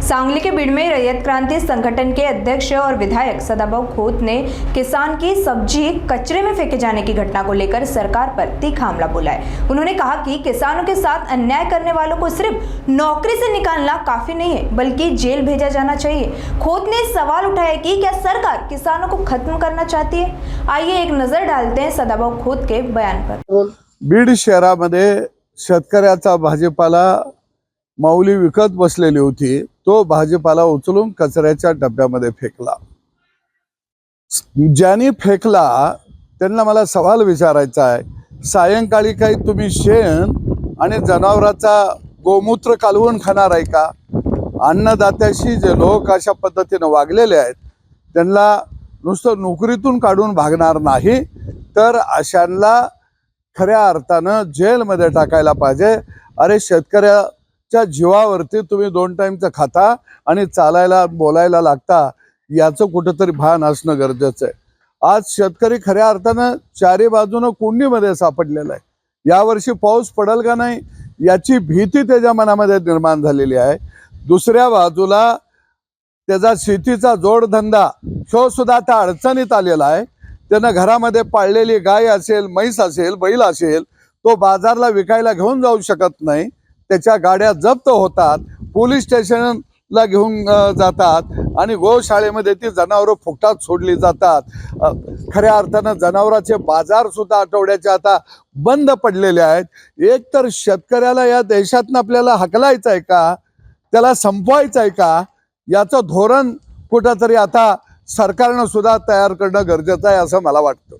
सांगली के बीड़ में रैयत क्रांति संगठन के अध्यक्ष और विधायक सदाभाऊ खोत ने किसान की सब्जी कचरे में फेंके जाने की घटना को लेकर सरकार पर तीखा हमला बोला है। उन्होंने कहा कि किसानों के साथ अन्याय करने वालों को सिर्फ नौकरी से निकालना काफी नहीं है, बल्कि जेल भेजा जाना चाहिए। खोत ने सवाल उठाया कि क्या सरकार किसानों को खत्म करना चाहती है। आइए एक नजर डालते हैं सदाभाऊ खोत के बयान पर। बीड शहरामध्ये शेतकऱ्याचा भाजीपाला माऊली विकत बसलेली होती, तो भाजीपाला उचलून कचऱ्याच्या डब्यामध्ये फेकला। ज्यांनी फेकला त्यांना मला सवाल विचारायचा आहे, सायंकाळी काही तुम्ही शेण आणि जनावराचा गोमूत्र कालवून खाणार आहे का? अन्नदात्याशी जे लोक अशा पद्धतीने वागलेले आहेत त्यांना नुसतं नोकरीतून काढून भागणार नाही, तर अशांना खऱ्या अर्थानं जेलमध्ये टाकायला पाहिजे। अरे शेतकऱ्याच्या जीवावरती तुम्ही 2 टाइमचं खाता आणि चालायला बोलायला लागता, याचं कुठेतरी भान असणं गरजेचं आहे। आज शेतकरी खऱ्या अर्थानं चारी बाजूनं कुंडीमध्ये सापडलेला आहे। यावर्षी पाऊस पडेल का नाही याची भीती त्याच्या मनामध्ये निर्माण झालेली आहे। दुसऱ्या बाजूला त्याचा शेतीचा जोडधंदा तो सुद्धा त्या अडचणीत आलेला आहे। त्यानं घरामध्ये पाळलेली गाय असेल, म्हैस असेल, बैल असेल, तो बाजारला विकायला घेऊन जाऊ शकत नाही। त्याच्या गाड्या जप्त होतात, पोलीस स्टेशनला घेऊन जातात आणि गोशाळेमध्ये ती जनावरं फुकटात सोडली जातात। खऱ्या अर्थानं जनावरांचे बाजार सुद्धा आठवड्याचे आता बंद पडलेले आहेत। एक तर शेतकऱ्याला या देशातनं आपल्याला हकलायचं आहे का, त्याला संपवायचं आहे का, याचं धोरण कुठंतरी आता सरकारनं सुद्धा तयार करणं गरजेचं आहे असं मला वाटतं।